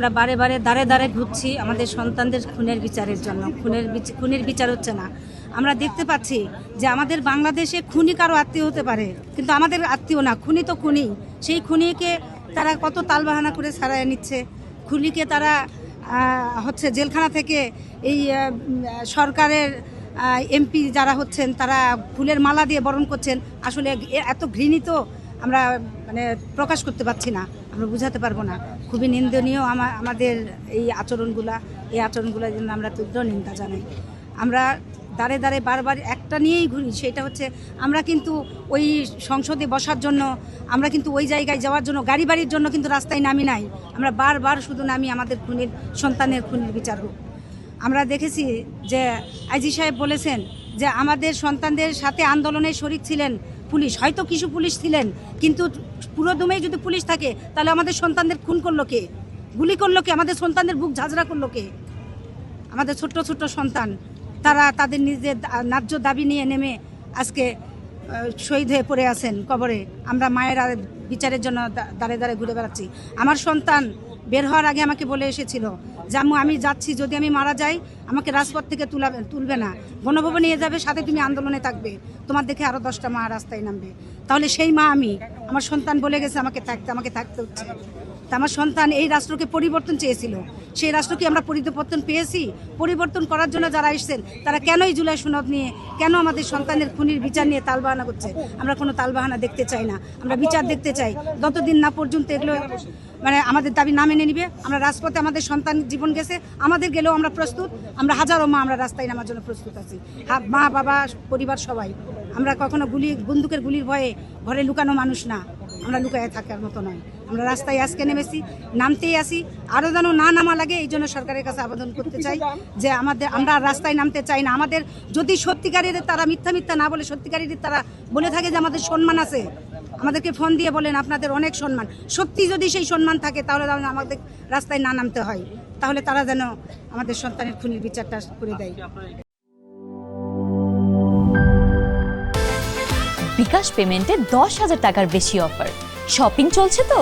আমরা বারে বারে দাঁড়ে দাঁড়ে ঘুরছি আমাদের সন্তানদের খুনের বিচারের জন্য। খুনের বিচার হচ্ছে না। আমরা দেখতে পাচ্ছি যে আমাদের বাংলাদেশে খুনি কারো আত্মীয় হতে পারে, কিন্তু আমাদের আত্মীয় না। খুনি তো খুনি। সেই খুনিকে তারা কত তালবাহানা করে ছাড়াই নিচ্ছে। খুনিকে তারা হচ্ছে জেলখানা থেকে এই সরকারের এমপি যারা হচ্ছেন তারা ফুলের মালা দিয়ে বরণ করছেন। আসলে এত ঘৃণিত আমরা মানে প্রকাশ করতে পারছি না, আমরা বুঝাতে পারবো না। খুবই নিন্দনীয় আমাদের এই আচরণগুলোর জন্য আমরা তীব্র নিন্দা জানাই। আমরা দাঁড়ে দাঁড়ে বারবার একটা নিয়েই ঘুরি, সেটা হচ্ছে আমরা কিন্তু ওই সংসদে বসার জন্য, আমরা কিন্তু ওই জায়গায় যাওয়ার জন্য, গাড়ি বাড়ির জন্য কিন্তু রাস্তায় নামি নাই। আমরা বারবার শুধু নামি আমাদের সন্তানের খুনের বিচার হোক। আমরা দেখেছি যে আইজি সাহেব বলেছেন যে আমাদের সন্তানদের সাথে আন্দোলনে শরিক ছিলেন পুলিশ, হয়তো কিছু পুলিশ ছিলেন, কিন্তু পুরো দমেই যদি পুলিশ থাকে তাহলে আমাদের সন্তানদের খুন করলো কে, গুলি করলো কে, আমাদের সন্তানদের বুক ঝাঁঝরা করলো কে? আমাদের ছোট্ট ছোট্ট সন্তান, তারা তাদের নিজের ন্যায্য দাবি নিয়ে নেমে আজকে শহীদ হয়ে পড়ে আছেন কবরে। আমরা মায়েরা বিচারের জন্য দাঁড়ে দাঁড়ে ঘুরে বেড়াচ্ছি। আমার সন্তান বের হওয়ার আগে আমাকে বলে এসেছিল যে আম্মু আমি যাচ্ছি, যদি আমি মারা যাই আমাকে রাজপথ থেকে তুলবে না, গণভবনে নিয়ে যাবে, সাথে তুমি আন্দোলনে থাকবে, তোমার দেখে আরও 10টা মা রাস্তায় নামবে। তাহলে সেই মা আমি, আমার সন্তান বলে গেছে আমাকে থাকতে হচ্ছে। তা আমার সন্তান এই রাষ্ট্রকে পরিবর্তন চেয়েছিল, সেই রাষ্ট্র কি আমরা পরিবর্তন পেয়েছি? পরিবর্তন করার জন্য যারা এসেছেন তারা কেনই জুলাই সনদ নিয়ে, কেন আমাদের সন্তানের খুনির বিচার নিয়ে তালবাহানা করছে? আমরা কোনো তালবাহানা দেখতে চাই না, আমরা বিচার দেখতে চাই। যতদিন না পর্যন্ত এগুলো মানে আমাদের দাবি না মেনে নিবে, আমরা রাজপথে, আমাদের সন্তান জীবন গেছে, আমাদের গেলেও আমরা প্রস্তুত। আমরা হাজারো মা আমরা রাস্তায় নামার জন্য প্রস্তুত আছি, মা বাবা পরিবার সবাই। আমরা কখনো বন্দুকের গুলির ভয়ে ঘরে লুকানো মানুষ না, আমরা লুকায় থাকার মতো নয়। আমরা রাস্তায় আজকে নেমেছি, নামতেই আসি, আরও যেন না নামা লাগে এই জন্য সরকারের কাছে আবেদন করতে চাই যে আমরা রাস্তায় নামতে চাই না। আমাদের যদি সত্যিকারীদের তারা মিথ্যা না বলে, সত্যিকারীদের তারা বলে থাকে যে আমাদের সম্মান আছে, আমাদেরকে ফোন দিয়ে বলেন আপনাদের অনেক সম্মান, সত্যি যদি সেই সম্মান থাকে তাহলে আমাদের রাস্তায় না নামতে হয়, তাহলে তারা যেন আমাদের সন্তানের খুনির বিচারটা করে দেয়। বিকাশ পেমেন্টে 10,000 টাকার বেশি অফার, শপিং চলছে তো।